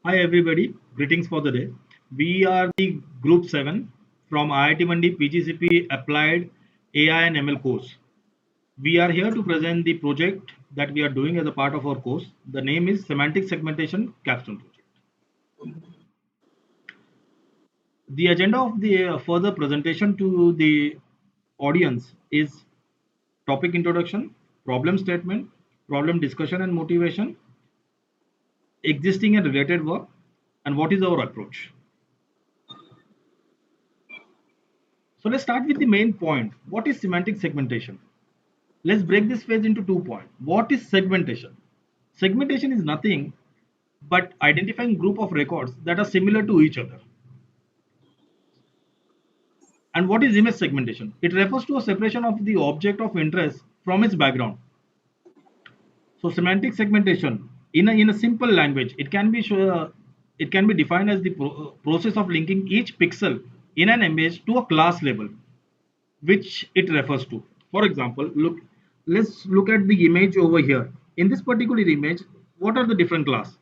Hi everybody, greetings for the day. We are the Group 7 from IIT Mandi PGCP Applied AI and ML course. We are here to present the project that we are doing as a part of our course. The name is Semantic Segmentation Capstone Project. The agenda of the further presentation to the audience is topic introduction, problem statement, problem discussion and motivation, existing and related work, and what is our approach. So let's start with the main point. What is semantic segmentation? Let's break this phase into 2 points. What is segmentation? Segmentation is nothing but identifying group of records that are similar to each other. And what is image segmentation? It refers to a separation of the object of interest from its background. So semantic segmentation, in a simple language, it can be defined as the process of linking each pixel in an image to a class label which it refers to. For example, let's look at the image over here. In this particular image, what are the different class?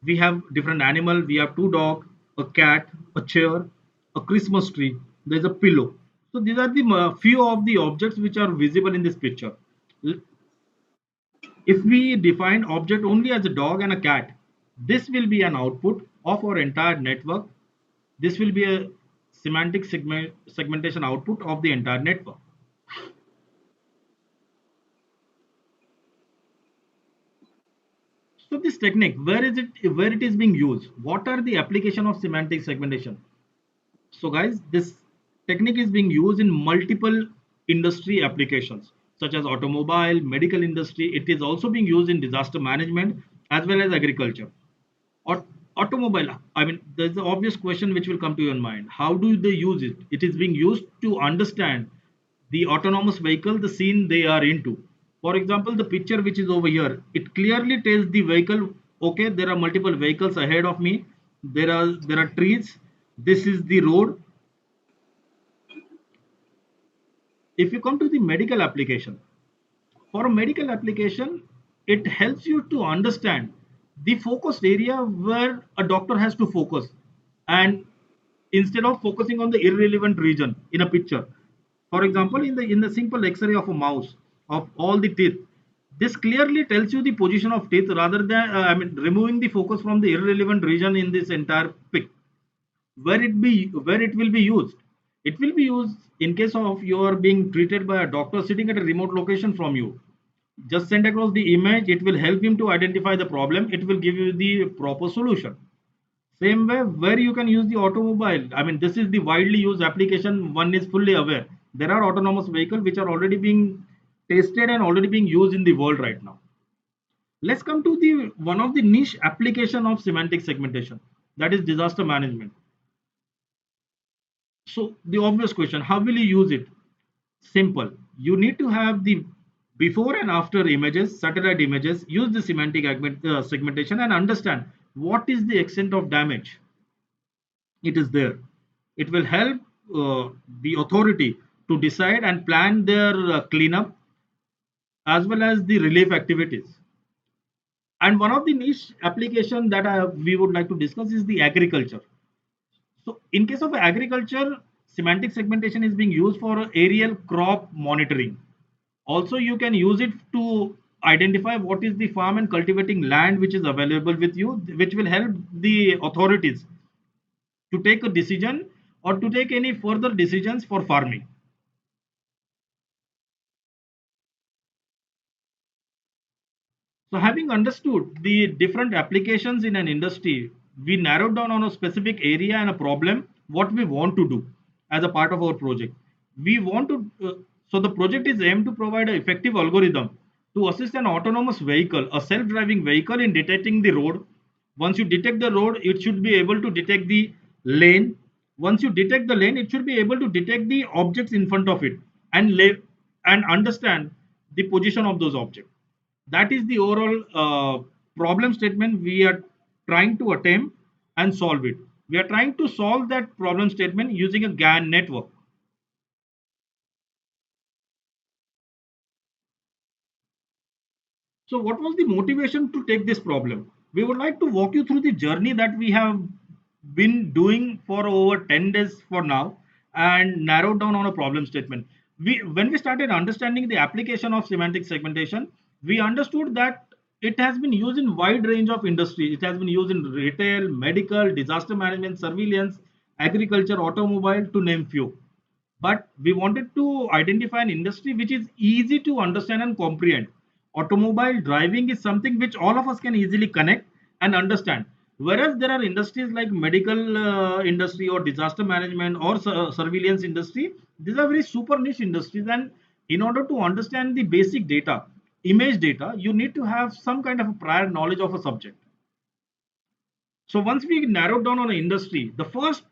We have different animal. We have two dog, a cat, a chair, a Christmas tree. There's a pillow. So these are the few of the objects which are visible in this picture. If we define object only as a dog and a cat, this will be an output of our entire network. This will be a segmentation output of the entire network. So this technique, where it is being used? What are the application of semantic segmentation? So guys, this technique is being used in multiple industry applications such as automobile, medical industry. It is also being used in disaster management as well as agriculture. Aut- Automobile, I mean, there's the obvious question which will come to your mind. How do they use it? It is being used to understand the autonomous vehicle, the scene they are into. For example, the picture which is over here, it clearly tells the vehicle, okay, there are multiple vehicles ahead of me. There are trees. This is the road. If you come to the medical application, for a medical application, it helps you to understand the focused area where a doctor has to focus, and instead of focusing on the irrelevant region in a picture. For example, in the simple x-ray of a mouse of all the teeth, this clearly tells you the position of teeth rather than removing the focus from the irrelevant region in this entire pic. Where it will be used? It will be used in case of you are being treated by a doctor sitting at a remote location from you. Just send across the image. It will help him to identify the problem. It will give you the proper solution. Same way, where you can use the automobile, I mean, this is the widely used application. One is fully aware there are autonomous vehicles which are already being tested and already being used in the world right now. Let's come to the one of the niche application of semantic segmentation, that is disaster management. So the obvious question, how will you use it? Simple. You need to have the before and after images, satellite images, use the semantic segmentation and understand what is the extent of damage. It is there. It will help the authority to decide and plan their cleanup as well as the relief activities. And one of the niche application that we would like to discuss is the agriculture. So in case of agriculture, semantic segmentation is being used for aerial crop monitoring. Also, you can use it to identify what is the farm and cultivating land which is available with you, which will help the authorities to take a decision or to take any further decisions for farming. So having understood the different applications in an industry, we narrowed down on a specific area and a problem, what we want to do as a part of our project. We want to, so the project is aimed to provide an effective algorithm to assist an autonomous vehicle, a self-driving vehicle in detecting the road. Once you detect the road, it should be able to detect the lane. Once you detect the lane, it should be able to detect the objects in front of it and and understand the position of those objects. That is the overall problem statement we are trying to attempt and solve it. We are trying to solve that problem statement using a GAN network. So what was the motivation to take this problem? We would like to walk you through the journey that we have been doing for over 10 days for now and narrowed down on a problem statement. When we started understanding the application of semantic segmentation, we understood that it has been used in wide range of industry. It has been used in retail, medical, disaster management, surveillance, agriculture, automobile, to name few. But we wanted to identify an industry which is easy to understand and comprehend. Automobile driving is something which all of us can easily connect and understand. Whereas there are industries like medical industry or disaster management or surveillance industry, these are very super niche industries. And in order to understand the basic data, image data, you need to have some kind of a prior knowledge of a subject. So once we narrowed down on an industry, the first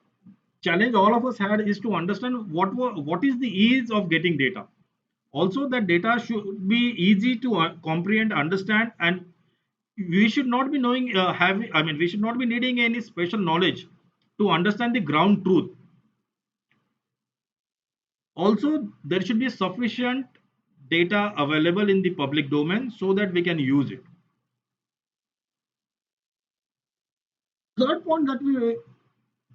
challenge all of us had is to understand what is the ease of getting data. Also, that data should be easy to comprehend, understand, and we should not be knowing we should not be needing any special knowledge to understand the ground truth. Also, there should be sufficient data available in the public domain so that we can use it. Third point that we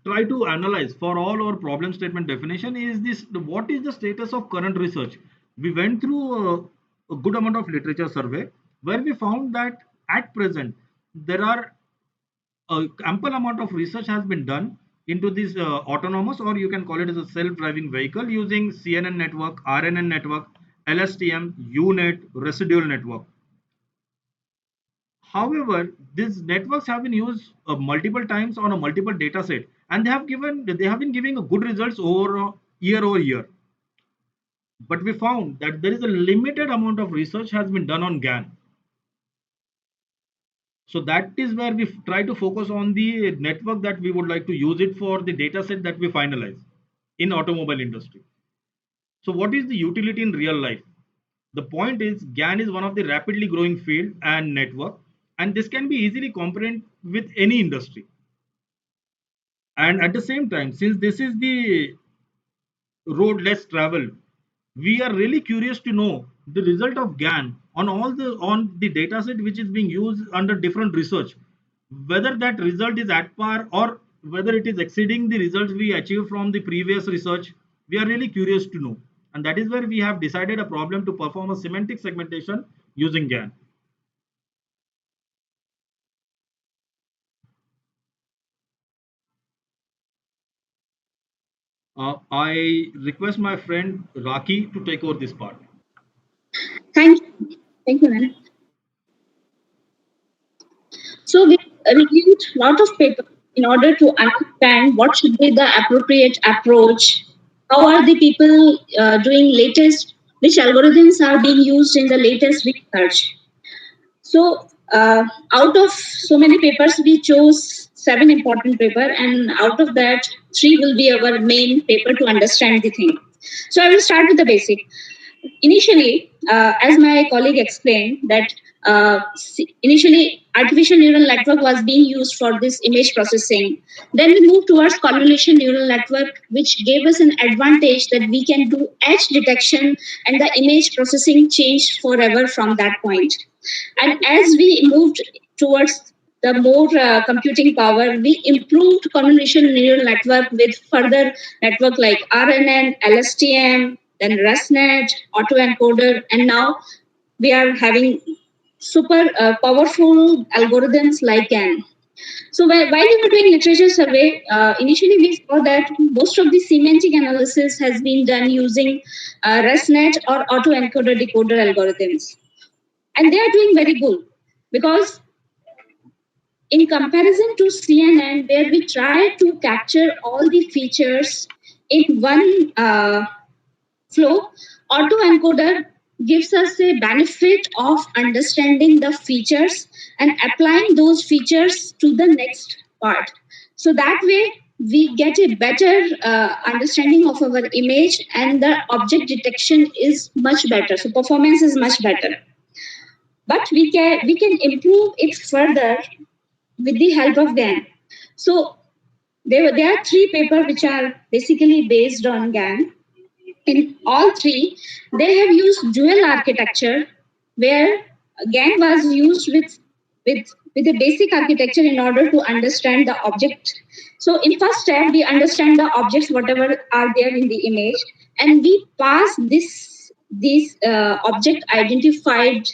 try to analyze for all our problem statement definition is this: what is the status of current research. We went through a good amount of literature survey where we found that at present there are ample amount of research has been done into this autonomous, or you can call it as a self-driving vehicle, using CNN network, RNN network, LSTM, UNet, residual network. However, these networks have been used multiple times on a multiple data set, and they have been giving a good results over year. But we found that there is a limited amount of research has been done on GAN. So that is where we try to focus on the network that we would like to use it for the data set that we finalize in automobile industry. So what is the utility in real life? The point is GAN is one of the rapidly growing field and network, and this can be easily comprehended with any industry. And at the same time, since this is the road less traveled, we are really curious to know the result of GAN on the data set which is being used under different research, whether that result is at par or whether it is exceeding the results we achieved from the previous research. We are really curious to know, and that is where we have decided a problem to perform a semantic segmentation using GAN. I request my friend Raki to take over this part. Thank you. Thank you, ma'am. So we reviewed a lot of papers in order to understand what should be the appropriate approach. How are the people doing latest? Which algorithms are being used in the latest research? So out of so many papers, we chose 7 important paper, and out of that, 3 will be our main paper to understand the thing. So I will start with the basic. Initially, as my colleague explained, that initially artificial neural network was being used for this image processing. Then we moved towards convolution neural network, which gave us an advantage that we can do edge detection, and the image processing changed forever from that point. And as we moved towards the more computing power, we improved convolution neural network with further network like RNN, LSTM, then ResNet, autoencoder, and now we are having super powerful algorithms like GAN. So while we were doing literature survey, initially we saw that most of the semantic analysis has been done using ResNet or autoencoder decoder algorithms, and they are doing very good because in comparison to CNN, where we try to capture all the features in one flow, autoencoder gives us a benefit of understanding the features and applying those features to the next part. So that way, we get a better understanding of our image, and the object detection is much better. So performance is much better. But we can improve it further with the help of GAN. So there are 3 papers which are basically based on GAN. In all 3, they have used dual architecture, where GAN was used with with the basic architecture in order to understand the object. So in first step, we understand the objects, whatever are there in the image, and we pass this object identified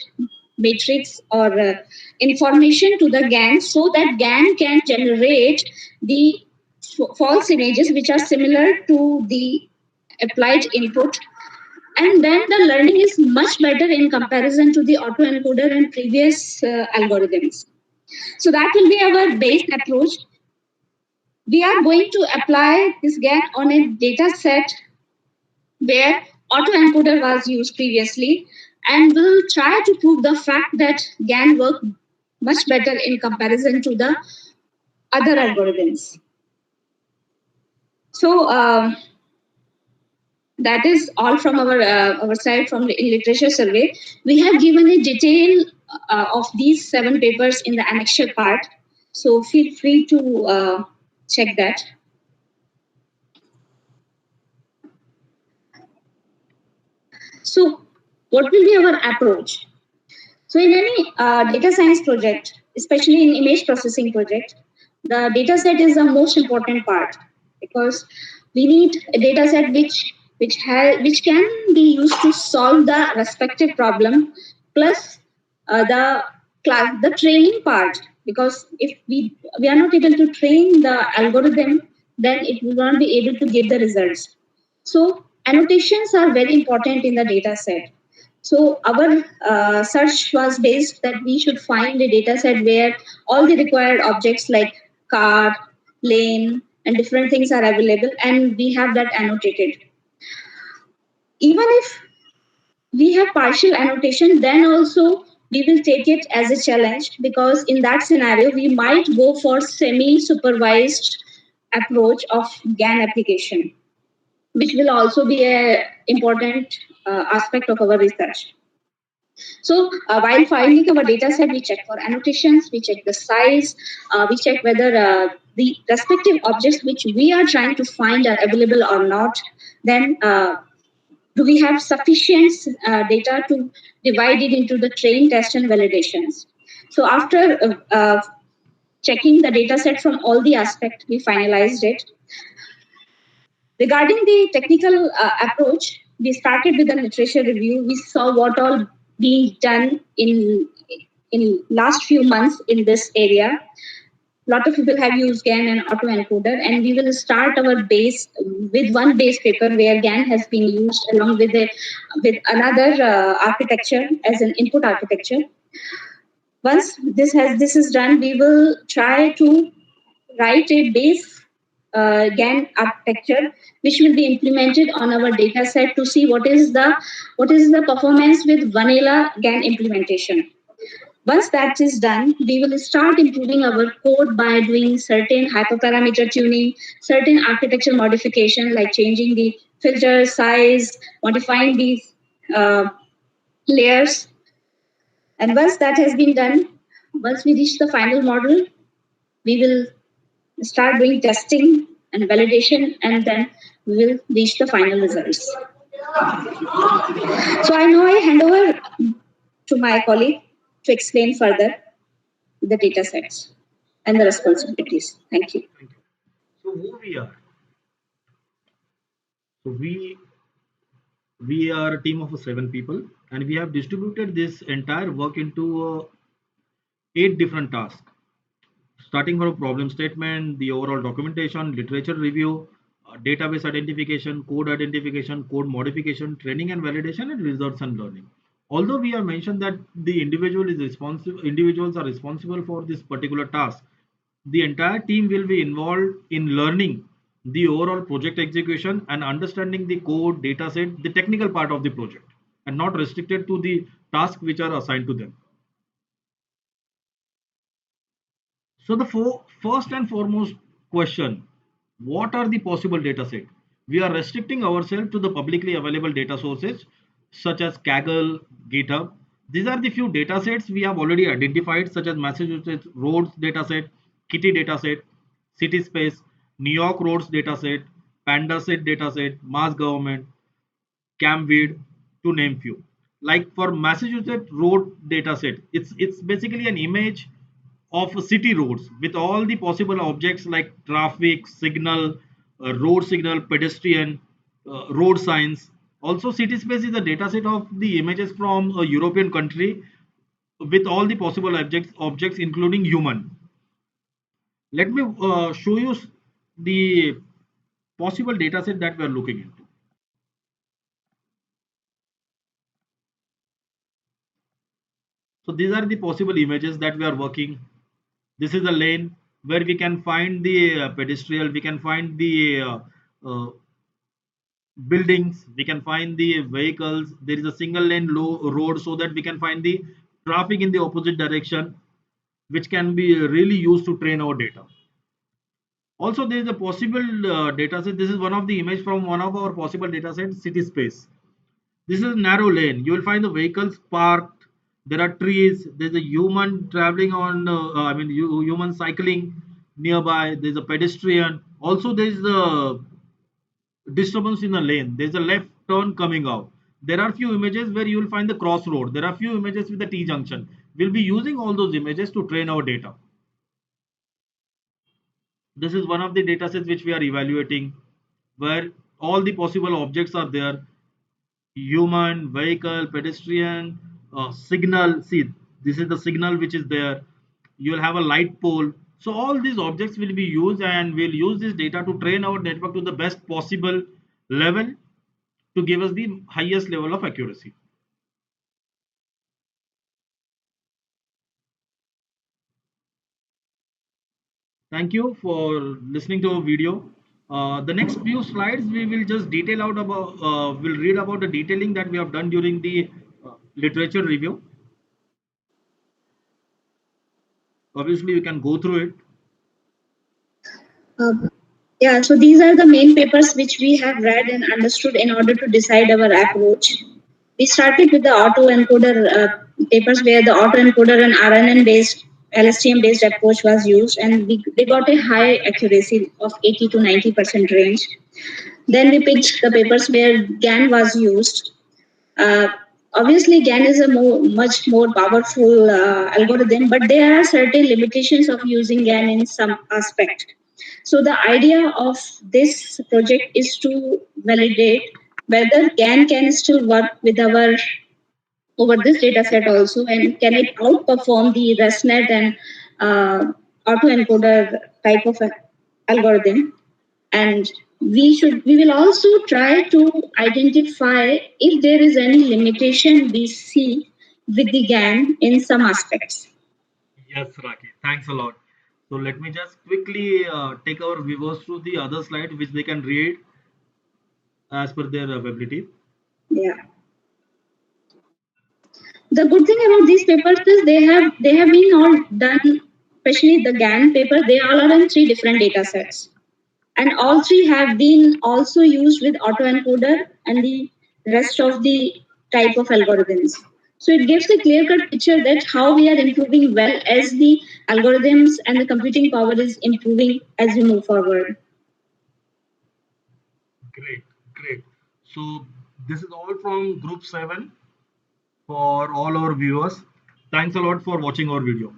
matrix or information to the GAN so that GAN can generate the false images which are similar to the applied input, and then the learning is much better in comparison to the autoencoder and previous algorithms. So that will be our base approach. We are going to apply this GAN on a data set where autoencoder was used previously, and we'll try to prove the fact that GAN work much better in comparison to the other algorithms. So that is all from our side from the literature survey. We have given a detail of these 7 papers in the annexure part, so feel free to check that. So what will be our approach? So in any data science project, especially in image processing project, the data set is the most important part, because we need a data set which can be used to solve the respective problem, plus the training part, because if we are not able to train the algorithm, then it will not be able to give the results. So annotations are very important in the data set. So our search was based that we should find a data set where all the required objects like car, lane, and different things are available, and we have that annotated. Even if we have partial annotation, then also we will take it as a challenge, because in that scenario we might go for semi-supervised approach of GAN application, which will also be a important aspect of our research. So while finding our data set, we check for annotations, we check the size, we check whether the respective objects which we are trying to find are available or not. Then do we have sufficient data to divide it into the train, test, and validations? So after checking the data set from all the aspects, we finalized it. Regarding the technical approach, we started with the literature review. We saw what all being done in last few months in this area. A lot of people have used GAN and autoencoder, and we will start our base with one base paper where GAN has been used along with another architecture as an input architecture. Once this is done, we will try to write a base GAN architecture, which will be implemented on our data set to see what is the performance with vanilla GAN implementation. Once that is done, we will start improving our code by doing certain hyperparameter tuning, certain architecture modification like changing the filter size, modifying these layers. And once that has been done, once we reach the final model, we will start doing testing and validation, and then we will reach the final results. So I now I hand over to my colleague to explain further the data sets and the responsibilities. Thank you. Thank you. So who we are? So we are a team of 7 people, and we have distributed this entire work into 8 different tasks, starting from problem statement, the overall documentation, literature review, database identification, code modification, training and validation, and results and learning. Although we have mentioned that the individuals are responsible for this particular task, the entire team will be involved in learning the overall project execution and understanding the code, dataset, the technical part of the project, and not restricted to the tasks which are assigned to them. So the first and foremost question, what are the possible data set? We are restricting ourselves to the publicly available data sources such as Kaggle, GitHub. These are the few data sets we have already identified, such as Massachusetts roads dataset, Kitty dataset, CitySpace, New York roads dataset, PandaSet dataset, Mass Government, Camvid, to name few. Like for Massachusetts road dataset, it's basically an image of city roads with all the possible objects like traffic signal, road signal, pedestrian, road signs. Also, CitySpace is a dataset of the images from a European country with all the possible objects including human. Let me show you the possible dataset that we are looking into. So these are the possible images that we are working. This is a lane where we can find the pedestrian, we can find the uh, buildings, we can find the vehicles. There is a single lane low road so that we can find the traffic in the opposite direction, which can be really used to train our data. Also, there is a possible data set. This is one of the image from one of our possible data sets, city space. This is a narrow lane. You will find the vehicles parked. There are trees. There's a human traveling on, human cycling nearby. There's a pedestrian. Also, there's a disturbance in the lane. There's a left turn coming out. There are few images where you will find the crossroad. There are few images with the T junction. We'll be using all those images to train our data. This is one of the data sets which we are evaluating, where all the possible objects are there: human, vehicle, pedestrian, signal. See, this is the signal which is there. You'll have a light pole. So all these objects will be used, and we'll use this data to train our network to the best possible level to give us the highest level of accuracy. Thank you for listening to our video. The next few slides we will just detail out about, we'll read about the detailing that we have done during the literature review. Obviously, you can go through it. Uh, yeah, so these are the main papers which we have read and understood in order to decide our approach. We started with the autoencoder papers where the autoencoder and RNN based LSTM based approach was used, and they got a high accuracy of 80 to 90% range. Then we picked the papers where GAN was used. Uh, Obviously, GAN is a much more powerful algorithm, but there are certain limitations of using GAN in some aspect. So the idea of this project is to validate whether GAN can still work with our over this data set also, and can it outperform the ResNet and autoencoder type of algorithm. And we will also try to identify if there is any limitation we see with the GAN in some aspects. Yes, Raki. Thanks a lot. So let me just quickly take our viewers through the other slide, which they can read as per their ability. Yeah. The good thing about these papers is they have been all done, especially the GAN paper. They all are in 3 different data sets, and all 3 have been also used with autoencoder and the rest of the type of algorithms. So it gives a clear cut picture that how we are improving well as the algorithms and the computing power is improving as we move forward. Great, great. So this is all from group 7 for all our viewers. Thanks a lot for watching our video.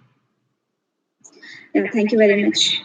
Yeah, thank you very much.